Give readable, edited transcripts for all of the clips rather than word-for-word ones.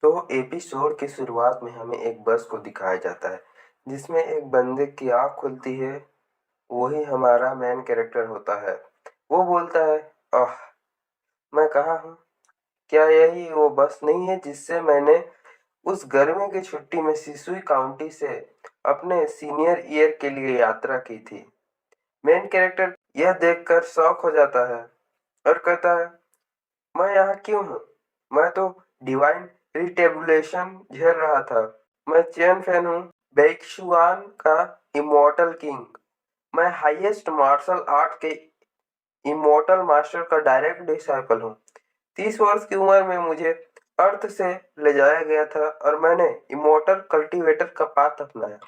तो एपिसोड की शुरुआत में हमें एक बस को दिखाया जाता है जिसमें एक बंदे की आँख खुलती है। वही हमारा मेन कैरेक्टर होता है। वो बोलता है, आह, मैं कहाँ हूँ? क्या यही वो बस नहीं है जिससे मैंने उस गर्मी की छुट्टी में सिसुई काउंटी से अपने सीनियर ईयर के लिए यात्रा की थी। मेन कैरेक्टर यह देखकर शॉक हो जाता है और कहता है, मैं यहाँ क्यों हूँ? मैं तो डिवाइन रिटेबुलेशन झेल रहा था। मैं चेन फैन हूँ, बेइक्शुआन का इमॉर्टल किंग। मैं हाईएस्ट मार्शल आर्ट के इमॉर्टल मास्टर का डायरेक्ट डिसाइपल हूँ। 30 वर्ष की उम्र में मुझे अर्थ से ले जाया गया था और मैंने इमॉर्टल कल्टीवेटर का पाथ अपनाया।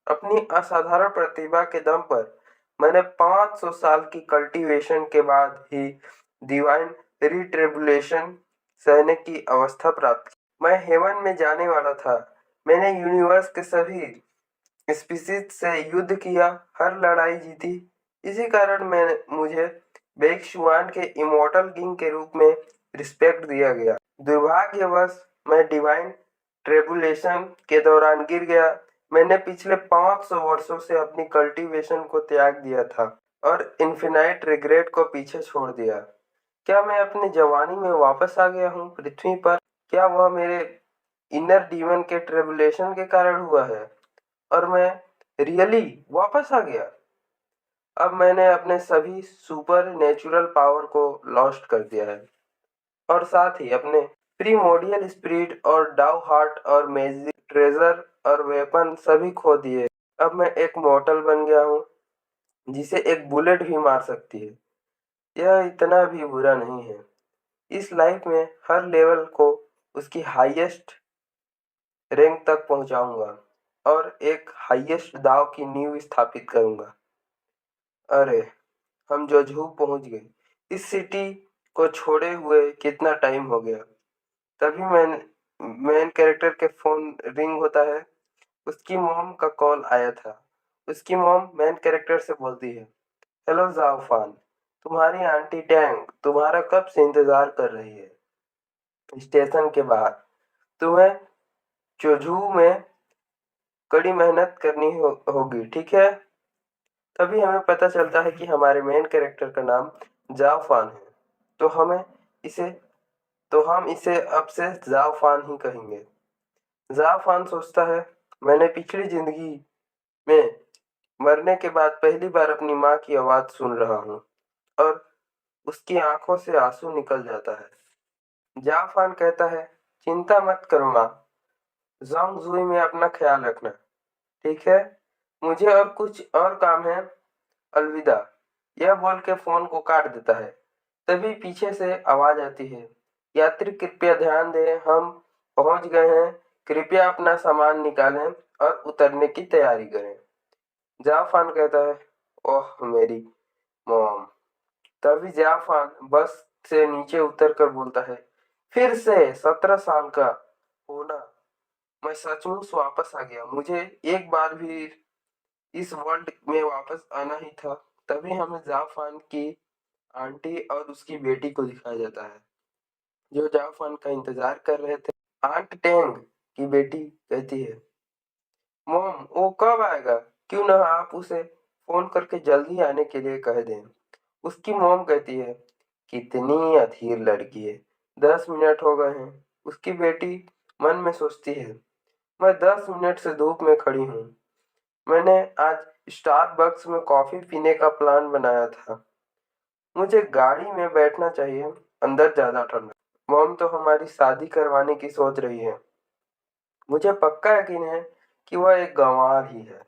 अपनी असाधारण प्रतिभा के दम पर मैंने 500 साल की कल्टीवेशन के बाद ही डिवाइन रिट्रिब्यूशन सहने की अवस्था प्राप्त की। मैं हेवन में जाने वाला था। मैंने यूनिवर्स के सभी स्पीशीज से युद्ध किया, हर लड़ाई जीती। इसी कारण मुझे बेइक्शुआन के इमॉर्टल किंग के रूप में रिस्पेक्ट दिया गया। दुर्भाग्यवश मैं डिवाइन ट्रिब्यूलेशन के दौरान गिर गया। मैंने पिछले 500 वर्षों से अपनी कल्टीवेशन को त्याग दिया था और इन्फिनाइट रिग्रेट को पीछे छोड़ दिया। क्या मैं अपनी जवानी में वापस आ गया हूँ पृथ्वी पर? क्या वह मेरे इनर डीमन के ट्रिब्यूलेशन के कारण हुआ है और मैं रियली वापस आ गया? अब मैंने अपने सभी सुपर नेचुरल पावर को लॉस्ट कर दिया है और साथ ही अपने प्रीमोडियल स्पिरिट और डाउ हार्ट और मैजिक ट्रेजर और वेपन सभी खो दिए। अब मैं एक मॉर्टल बन गया हूँ जिसे एक बुलेट भी मार सकती है। यह इतना भी बुरा नहीं है। इस लाइफ में हर लेवल को उसकी हाईएस्ट रैंक तक पहुंचाऊंगा और एक हाईएस्ट दाव की नींव स्थापित करूंगा। अरे, हम जजहू पहुंच गए। इस सिटी को छोड़े हुए कितना टाइम हो गया। तभी मेन कैरेक्टर के फोन रिंग होता है। उसकी मॉम का कॉल आया था। उसकी मॉम मेन कैरेक्टर से बोलती है, हेलो जाओफान, तुम्हारी आंटी टैंग तुम्हारा कब से इंतजार कर रही है स्टेशन के बाहर। तुम्हें चोजू में कड़ी मेहनत करनी होगी, ठीक है? तभी हमें पता चलता है कि हमारे मेन कैरेक्टर का नाम जाओफान है। तो हमें इसे तो हम इसे अब से जाओफान ही कहेंगे। जाओफान सोचता है, मैंने पिछली जिंदगी में मरने के बाद पहली बार अपनी माँ की आवाज सुन रहा हूँ और उसकी आंखों से आंसू निकल जाता है। जाफान कहता है, चिंता मत करो माँ, जोंगजुई में अपना ख्याल रखना, ठीक है? मुझे और कुछ और काम है, अलविदा। यह बोल के फोन को काट देता है। तभी पीछे से आवाज आती है, यात्री कृपया ध्यान दें, हम पहुंच गए हैं। कृपया अपना सामान निकालें और उतरने की तैयारी करें। जाफान कहता है, ओह मेरी मॉम। तभी जाफान बस से नीचे उतर कर बोलता है, फिर से 17 साल का होना। मैं सचमुच वापस आ गया। मुझे एक बार भी इस वर्ल्ड में वापस आना ही था। तभी हमें जाफान की आंटी और उसकी बेटी को दिखाया जाता है जो जाफान का इंतजार कर रहे थे। आंट टेंग की बेटी कहती है, मॉम वो कब आएगा? क्यों ना आप उसे फोन करके जल्दी आने के लिए कह दें। उसकी मॉम कहती है, कितनी अधीर लड़की है, 10 मिनट हो गए हैं। उसकी बेटी मन में सोचती है, मैं 10 मिनट से धूप में खड़ी हूँ। मैंने आज स्टारबक्स में कॉफी पीने का प्लान बनाया था। मुझे गाड़ी में बैठना चाहिए, अंदर ज्यादा ठंडा। मॉम तो हमारी शादी करवाने की सोच रही है। मुझे पक्का यकीन है कि वह एक गंवार ही है।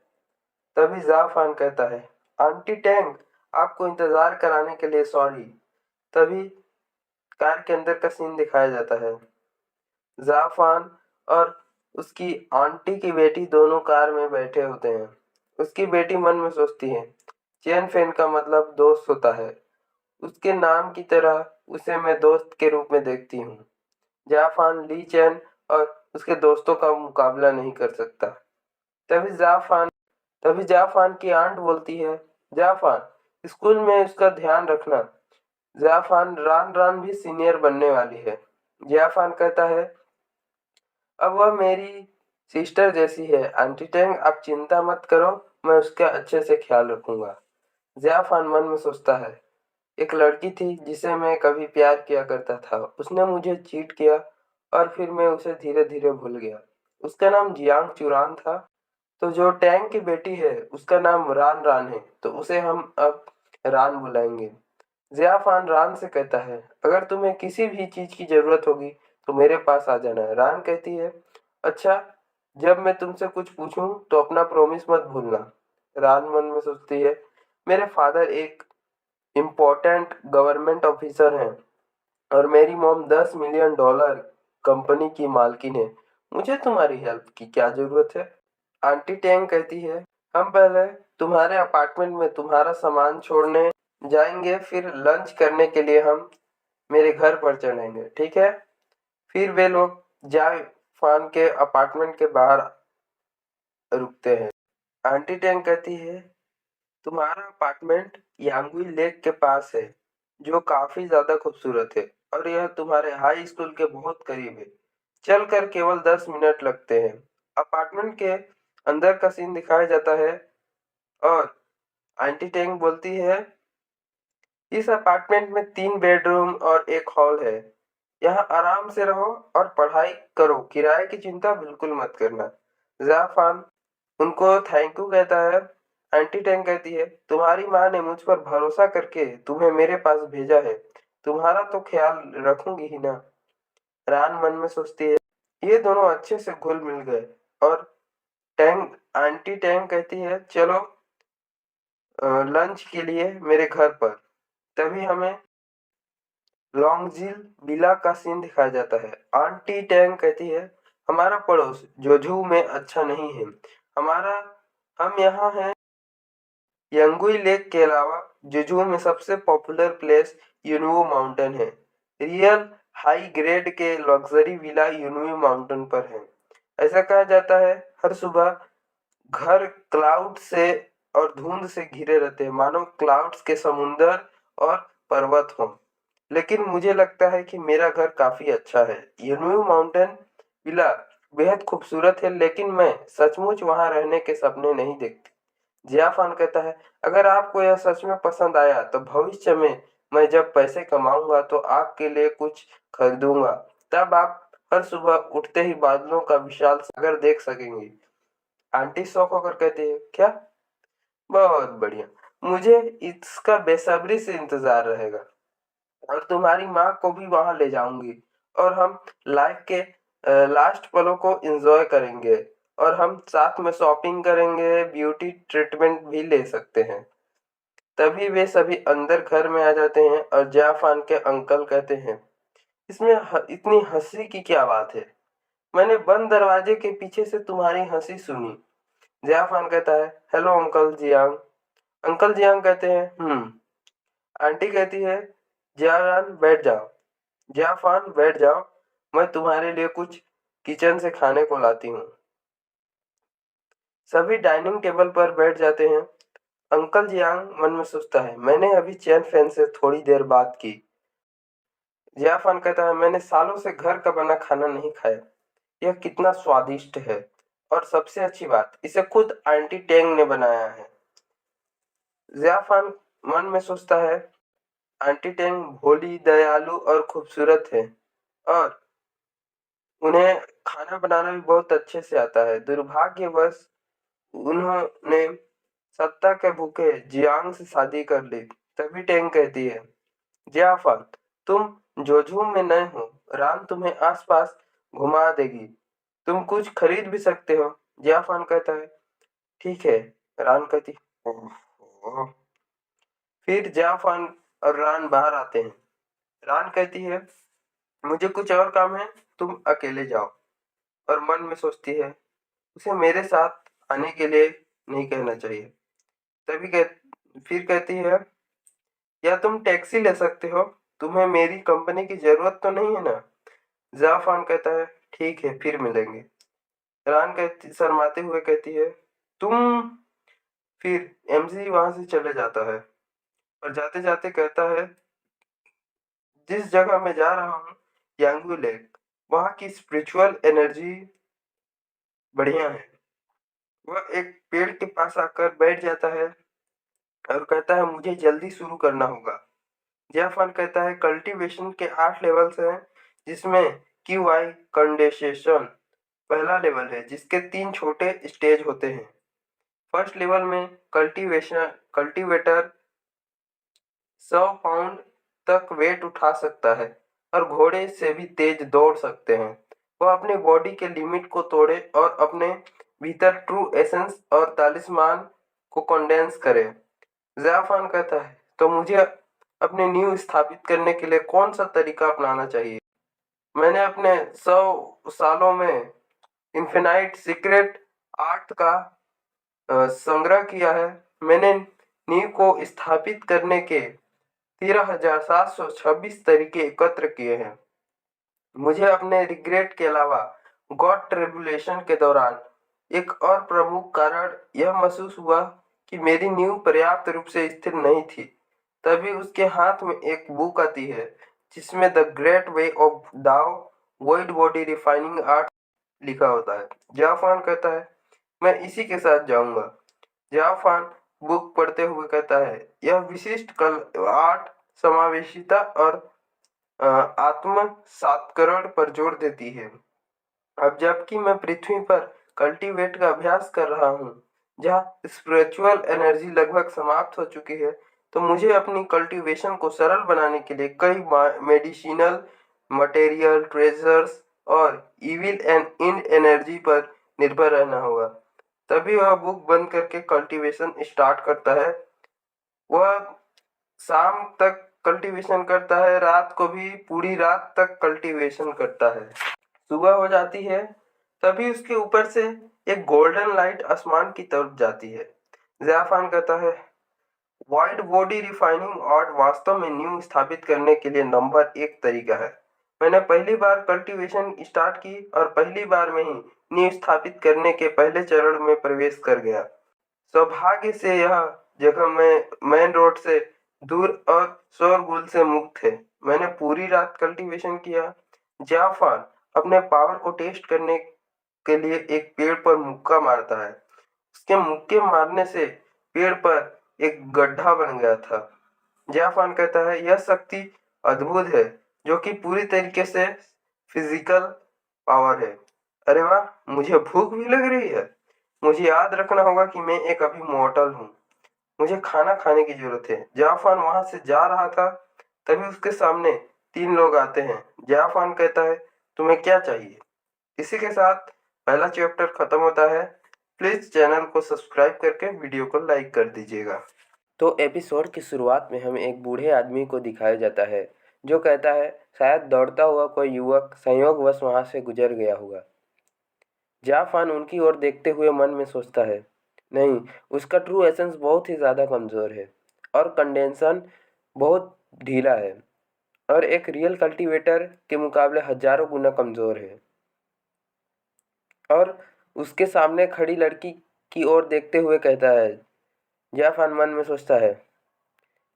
तभी जाफान कहता है, आंटी टैंग, आपको इंतजार कराने के लिए सॉरी। तभी कार के अंदर का सीन दिखाया जाता है। जाफान और उसकी आंटी की बेटी दोनों कार में बैठे होते हैं। उसकी बेटी मन में सोचती है, चेन फेन का मतलब दोस्त होता है। उसके नाम की तरह उसे मैं दोस्त के रूप में देखती हूँ। जाफान ली चैन और उसके दोस्तों का मुकाबला नहीं कर सकता। तभी जाफान तभी जाफान की आंट बोलती है, जाफान स्कूल में उसका ध्यान रखना। जाफान रान रान भी सीनियर बनने वाली है। जाफान कहता है, अब वह मेरी सिस्टर जैसी है। आंटी टैंग, आप चिंता मत करो, मैं उसका अच्छे से ख्याल रखूंगा। ज़ियाफान मन में सोचता है, एक लड़की थी जिसे मैं कभी प्यार किया करता था। उसने मुझे चीट किया और फिर मैं उसे धीरे धीरे भूल गया। उसका नाम जियांग चुरान था। तो जो टैंग की बेटी है उसका नाम रान रान है, तो उसे हम अब रान बुलाएंगे। ज़ियाफान रान से कहता है, अगर तुम्हें किसी भी चीज की जरूरत होगी तो मेरे पास आ जाना। रान कहती है, अच्छा, जब मैं तुमसे कुछ पूछूं तो अपना प्रॉमिस मत भूलना। रान मन में सोचती है, मेरे फादर एक इम्पोर्टेंट गवर्नमेंट ऑफिसर हैं और मेरी मॉम $10 मिलियन कंपनी की मालकिन है। मुझे तुम्हारी हेल्प की क्या जरूरत है? आंटी टैंग कहती है, हम पहले तुम्हारे अपार्टमेंट में तुम्हारा सामान छोड़ने जाएंगे, फिर लंच करने के लिए हम मेरे घर पर चलेंगे, ठीक है? फिर वे लोग जाय फान के अपार्टमेंट के बाहर रुकते हैं। आंटी टैंग कहती है, तुम्हारा अपार्टमेंट यांगुई लेक के पास है, जो काफी ज्यादा खूबसूरत है और यह तुम्हारे हाई स्कूल के बहुत करीब है। चलकर केवल 10 मिनट लगते हैं। अपार्टमेंट के अंदर का सीन दिखाया जाता है और आंटी टेंग बोलती है, इस अपार्टमेंट में 3 बेडरूम और एक हॉल है। यहाँ आराम से रहो और पढ़ाई करो, किराए की चिंता बिल्कुल मत करना। जाफान उनको थैंक यू कहता है। आंटी टेंग कहती है, तुम्हारी माँ ने मुझ पर भरोसा करके तुम्हें मेरे पास भेजा है, तुम्हारा तो ख्याल रखूंगी ही ना। रान मन में सोचती है, ये दोनों अच्छे से घुल मिल गए। और टैंग आंटी टैंग कहती है, चलो लंच के लिए मेरे घर पर। तभी हमें लॉन्गजिल विला का सीन दिखाया जाता है। आंटी टैंग कहती है, हमारा पड़ोस जोझू में अच्छा नहीं है। हमारा हम यहाँ हैं यंगुई लेक के अलावा जुजू में सबसे पॉपुलर प्लेस यूनुओ माउंटेन है। रियल हाई ग्रेड के लग्जरी विला यूनुओ माउंटेन पर है। ऐसा कहा जाता है, हर सुबह घर क्लाउड से और धुंध से घिरे रहते हैं, मानो क्लाउड्स के समुंदर और पर्वत हों। लेकिन मुझे लगता है कि मेरा घर काफी अच्छा है। यूनुओ माउंटेन विला बेहद खूबसूरत है, लेकिन मैं सचमुच वहां रहने के सपने नहीं देखती। जियाफान कहता है, अगर आपको यह सच में पसंद आया तो भविष्य में मैं जब पैसे कमाऊंगा तो आपके लिए कुछ खरीदूंगा। तब आप हर सुबह उठते ही बादलों का विशाल सागर देख सकेंगे। आंटी शौक होकर कहती है, क्या? बहुत बढ़िया, मुझे इसका बेसब्री से इंतजार रहेगा। और तुम्हारी माँ को भी वहां ले जाऊंगी और हम लाइफ के लास्ट पलों को एंजॉय करेंगे। और हम साथ में शॉपिंग करेंगे, ब्यूटी ट्रीटमेंट भी ले सकते हैं। तभी वे सभी अंदर घर में आ जाते हैं और जाफान के अंकल कहते हैं, इसमें इतनी हंसी की क्या बात है? मैंने बंद दरवाजे के पीछे से तुम्हारी हंसी सुनी। जाफान कहता है, hello uncle Jiang. Uncle Jiang कहते हैं, आंटी कहती है, जियान बैठ जाओ। जियाफान बैठ जाओ, मैं तुम्हारे लिए कुछ किचन से खाने को लाती हूँ। सभी डाइनिंग टेबल पर बैठ जाते हैं। अंकल जियांग मन में सोचता है, मैंने अभी चैन फैन से थोड़ी देर बात की। जियाफान कहता है, मैंने सालों से घर का बना खाना नहीं खाया, यह कितना स्वादिष्ट है। और सबसे अच्छी बात, इसे खुद आंटी टेंग ने बनाया है। जियाफान मन में सोचता है, आंटी टेंग भोली, दयालु और खूबसूरत है और उन्हें खाना बनाना भी बहुत अच्छे से आता है। दुर्भाग्यवश उन्होंने सत्ता के भूखे जियांग से शादी कर ली। तभी टेंग कहती है, जियाफान, तुम जोझू में नए हो, राम तुम्हें आसपास घुमा देगी, तुम कुछ खरीद भी सकते हो। जियाफान कहता है, ठीक है। रान कहती, ओहो। फिर जाफान और रान बाहर आते हैं। रान कहती है, मुझे कुछ और काम है, तुम अकेले जाओ। और मन में सोचती है, उसे मेरे साथ आने के लिए नहीं कहना चाहिए। तभी फिर कहती है, या तुम टैक्सी ले सकते हो, तुम्हें मेरी कंपनी की जरूरत तो नहीं है ना? जाफान कहता है, ठीक है, फिर मिलेंगे। रान कहती शर्माते हुए कहती है, तुम। फिर एमजी वहां से चले जाता है और जाते जाते कहता है, जिस जगह मैं जा रहा हूँ, यांगू लेक, वहाँ की स्पिरिचुअल एनर्जी बढ़िया है। वह एक पेड़ के पास आकर बैठ जाता है और कहता है मुझे जल्दी शुरू करना होगा। जाफर कहता है कल्टीवेशन के 8 लेवल्स हैं जिसमें क्यूआई कंडेंसेशन पहला लेवल है जिसके 3 छोटे स्टेज होते हैं। फर्स्ट लेवल में कल्टीवेटर 100 पाउंड तक वेट उठा सकता है और घोड़े से भी तेज दौड़ सकते हैं। वह अपनी बॉडी के लिमिट को तोड़े और अपने भीतर ट्रू एसेंस और तालिस्मान को कंडेंस करे। ज़ाफ़ान कहता है तो मुझे अपनी नींव स्थापित करने के लिए कौन सा तरीका अपनाना चाहिए? मैंने अपने 100 सालों में इन्फिनाइट सीक्रेट आर्ट का संग्रह किया है। मैंने नींव को स्थापित करने के 13,726 तरीके एकत्र किए हैं। मुझे अपने रिग्रेट के अलावा गॉड ट्रिब्यूलेशन के दौरान एक और प्रमुख कारण यह महसूस हुआ कि मेरी नींव पर्याप्त रूप से स्थिर नहीं थी। तभी उसके हाथ में एक बुक आती है जिसमें द ग्रेट वे ऑफ दाओ वॉइड बॉडी रिफाइनिंग आर्ट लिखा होता है। जाफान कहता है मैं इसी के साथ जाऊंगा। जाफान बुक पढ़ते हुए कहता है यह विशिष्ट कल आर्ट समावेशिता और आत्म सात्करण पर जोर देती है। अब जबकि मैं पृथ्वी पर कल्टीवेट का अभ्यास कर रहा हूँ जहाँ स्पिरिचुअल एनर्जी लगभग समाप्त हो चुकी है, तो मुझे अपनी कल्टीवेशन को सरल बनाने के लिए कई मेडिसिनल मटेरियल ट्रेजर्स और इविल एंड इंड एनर्जी पर निर्भर रहना होगा। तभी वह बुक बंद करके कल्टीवेशन स्टार्ट करता है। वह शाम तक कल्टीवेशन करता है, रात को भी पूरी रात तक कल्टीवेशन करता है। सुबह हो जाती है तभी उसके ऊपर से एक गोल्डन लाइट आसमान की तरफ जाती है। ज़ाफ़ान कहता है वाइड बॉडी रिफाइनिंग आर्ट वास्तव में नींव स्थापित करने के लिए नंबर 1 तरीका है। मैंने पहली बार कल्टीवेशन स्टार्ट की और पहली बार में ही नींव स्थापित करने के पहले चरण में प्रवेश कर गया। सौभाग्य से यह जगह में मेन रोड से दूर और शोरगुल से मुक्त है। मैंने पूरी रात कल्टीवेशन किया। जाफर अपने पावर को टेस्ट करने के लिए एक पेड़ पर मुक्का मारता है। उसके मुक्के मारने से पेड़ पर एक गड्ढा बन गया था। जाफान कहता है यह शक्ति अद्भुत है जो कि पूरी तरीके से फिजिकल पावर है। अरे वाह, मुझे भूख भी लग रही है। मुझे याद रखना होगा कि मैं एक अभी मॉर्टल हूँ। मुझे खाना खाने की जरूरत है। जाफान वहां से जा रहा था तभी उसके सामने 3 लोग आते हैं। जाफान कहता है तुम्हें क्या चाहिए? इसी के साथ पहला चैप्टर खत्म होता है। प्लीज चैनल को सब्सक्राइब करके वीडियो को लाइक कर दीजिएगा। तो एपिसोड की शुरुआत में हमें एक बूढ़े आदमी को दिखाया जाता है जो कहता है शायद दौड़ता हुआ कोई युवक संयोगवश वहां से गुजर गया होगा। जाफान उनकी ओर देखते हुए मन में सोचता है नहीं, उसका ट्रू एसेंस बहुत ही ज़्यादा कमज़ोर है और कंडेंसन बहुत ढीला है और एक रियल कल्टीवेटर के मुकाबले हजारों गुना कमज़ोर है। और उसके सामने खड़ी लड़की की ओर देखते हुए कहता है। जाफान मन में सोचता है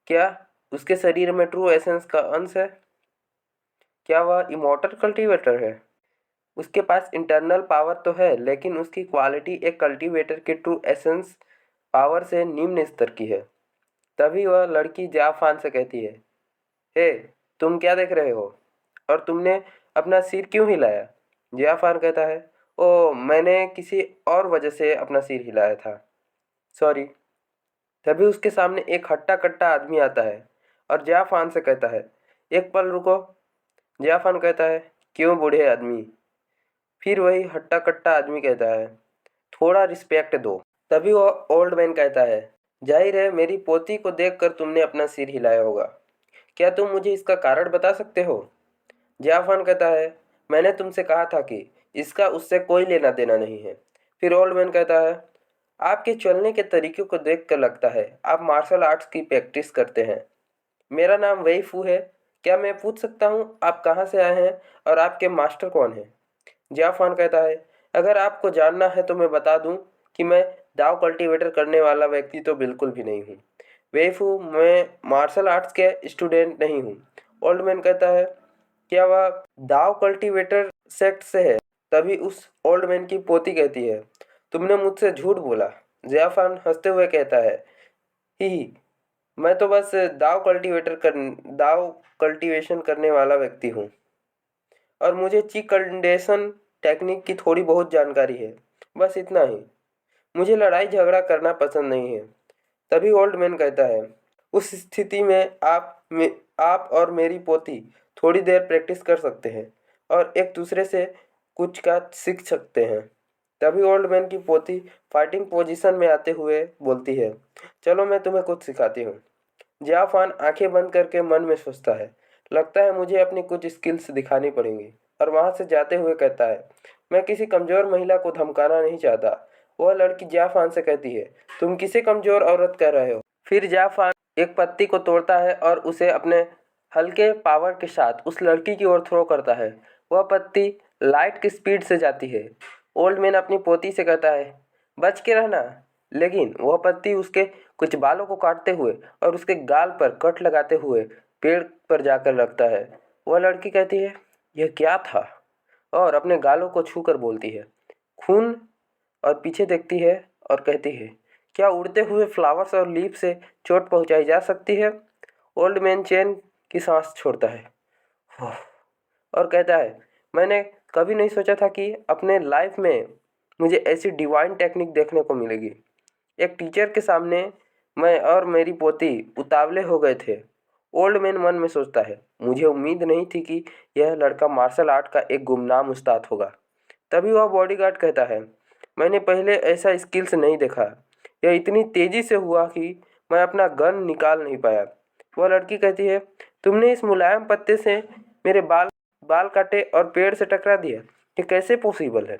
क्या उसके शरीर में ट्रू एसेंस का अंश है? क्या वह इमॉर्टल कल्टीवेटर है? उसके पास इंटरनल पावर तो है लेकिन उसकी क्वालिटी एक कल्टीवेटर के ट्रू एसेंस पावर से निम्न स्तर की है। तभी वह लड़की जाफान से कहती है हे, तुम क्या देख रहे हो और तुमने अपना सिर क्यों हिलाया? जाफान कहता है ओ, मैंने किसी और वजह से अपना सिर हिलाया था, सॉरी। तभी उसके सामने एक हट्टा कट्टा आदमी आता है और जाफान से कहता है एक पल रुको। जाफान कहता है क्यों बूढ़े आदमी? फिर वही हट्टा कट्टा आदमी कहता है थोड़ा रिस्पेक्ट दो। तभी वो ओल्ड मैन कहता है जाहिर है मेरी पोती को देखकर तुमने अपना सिर हिलाया होगा। क्या तुम मुझे इसका कारण बता सकते हो? जाफान कहता है मैंने तुमसे कहा था कि इसका उससे कोई लेना देना नहीं है। फिर ओल्ड मैन कहता है आपके चलने के तरीके को देखकर लगता है आप मार्शल आर्ट्स की प्रैक्टिस करते हैं। मेरा नाम वही फू है। क्या मैं पूछ सकता हूँ आप कहाँ से आए हैं और आपके मास्टर कौन हैं? जाफान कहता है अगर आपको जानना है तो मैं बता दूं कि मैं दाव कल्टीवेटर करने वाला व्यक्ति तो बिल्कुल भी नहीं हूँ। वेफू, मैं मार्शल आर्ट्स के स्टूडेंट नहीं हूँ। ओल्ड मैन कहता है क्या वह दाव कल्टीवेटर सेक्ट से है। तभी उस ओल्ड मैन की पोती कहती है, तुमने मुझसे झूठ बोला। ज़ियाफान हंसते हुए कहता है, ही मैं तो बस दाव कल्टीवेशन करने वाला व्यक्ति हूँ और मुझे चीक कंडेंसेशन टेक्निक की थोड़ी बहुत जानकारी है, बस इतना ही। मुझे लड़ाई झगड़ा करना पसंद नहीं है। तभी ओल्ड मैन कहता है, उस स्थिति में आप और मेरी पोती थोड़ी देर प्रैक्टिस कर सकते हैं और एक दूसरे से कुछ का सीख सकते हैं। तभी ओल्ड मैन की पोती फाइटिंग पोजीशन में आते हुए बोलती है, चलो मैं तुम्हें कुछ सिखाती हूँ। जियाफान आंखें बंद करके मन में सोचता है, लगता है मुझे अपनी कुछ स्किल्स दिखानी पड़ेंगी, और वहां से जाते हुए कहता है, मैं किसी कमजोर महिला को धमकाना नहीं चाहता। वह लड़की जियाफान से कहती है, तुम किसे कमजोर औरत कह रहे हो। फिर जियाफान एक पत्ती को तोड़ता है और उसे अपने हल्के पावर के साथ उस लड़की की ओर थ्रो करता है। वह पत्ती लाइट की स्पीड से जाती है। ओल्ड मैन अपनी पोती से कहता है, बच के रहना। लेकिन वह पत्ती उसके कुछ बालों को काटते हुए और उसके गाल पर कट लगाते हुए पेड़ पर जाकर लगता है। वह लड़की कहती है, यह क्या था, और अपने गालों को छूकर बोलती है, खून। और पीछे देखती है और कहती है, क्या उड़ते हुए फ्लावर्स और लीफ से चोट पहुंचाई जा सकती है। ओल्ड मैन चैन की सांस छोड़ता है और कहता है, मैंने कभी नहीं सोचा था कि अपने लाइफ में मुझे ऐसी डिवाइन टेक्निक देखने को मिलेगी। एक टीचर के सामने मैं और मेरी पोती उतावले हो गए थे। ओल्ड मैन मन में सोचता है, मुझे उम्मीद नहीं थी कि यह लड़का मार्शल आर्ट का एक गुमनाम उस्ताद होगा। तभी वह बॉडीगार्ड कहता है, मैंने पहले ऐसा स्किल्स नहीं देखा। यह इतनी तेजी से हुआ कि मैं अपना गन निकाल नहीं पाया। वह लड़की कहती है, तुमने इस मुलायम पत्ते से मेरे बाल बाल काटे और पेड़ से टकरा दिया, ये कैसे पॉसिबल है।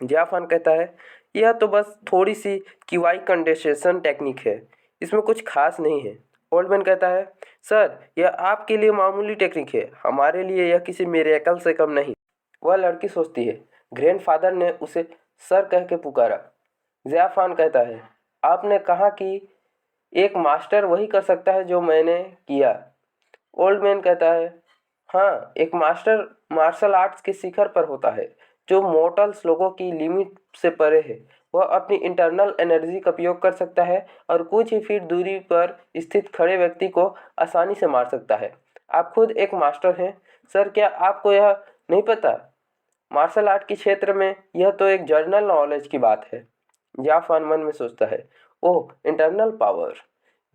जाफान कहता है, यह तो बस थोड़ी सी किवाई कंडेंसेशन टेक्निक है, इसमें कुछ खास नहीं है। ओल्डमैन कहता है, सर यह आपके लिए मामूली टेक्निक है, हमारे लिए यह किसी मिरेकल से कम नहीं। वह लड़की सोचती है, ग्रैंडफादर ने उसे सर कह के पुकारा। ज़ियाफान कहता है, आपने कहा कि एक मास्टर वही कर सकता है जो मैंने किया। ओल्ड मैन कहता है, हाँ, एक मास्टर मार्शल आर्ट्स के शिखर पर होता है, जो मोर्टल्स लोगों की लिमिट से परे है। वह अपनी इंटरनल एनर्जी का उपयोग कर सकता है और कुछ ही फीट दूरी पर स्थित खड़े व्यक्ति को आसानी से मार सकता है। आप खुद एक मास्टर हैं सर, क्या आपको यह नहीं पता। मार्शल आर्ट के क्षेत्र में यह तो एक जर्नल नॉलेज की बात है। जाफान मन में सोचता है, ओह इंटरनल पावर।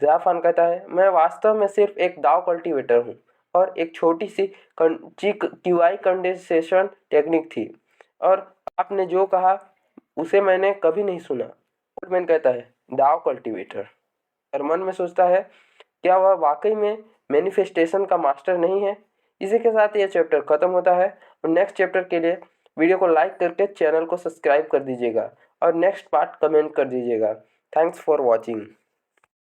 जाफान कहता है, मैं वास्तव में सिर्फ एक दाव कल्टीवेटर हूँ और एक छोटी सी क्यूआई कंडेंसेशन टेक्निक थी, और आपने जो कहा उसे मैंने कभी नहीं सुना। ओल्डमैन कहता है, दाव कल्टीवेटर, और मन में सोचता है, क्या वह वाकई में मैनिफेस्टेशन का मास्टर नहीं है। इसी के साथ यह चैप्टर खत्म होता है और नेक्स्ट चैप्टर के लिए वीडियो को लाइक करके चैनल को सब्सक्राइब कर दीजिएगा और नेक्स्ट पार्ट कमेंट कर दीजिएगा। Thanks for watching.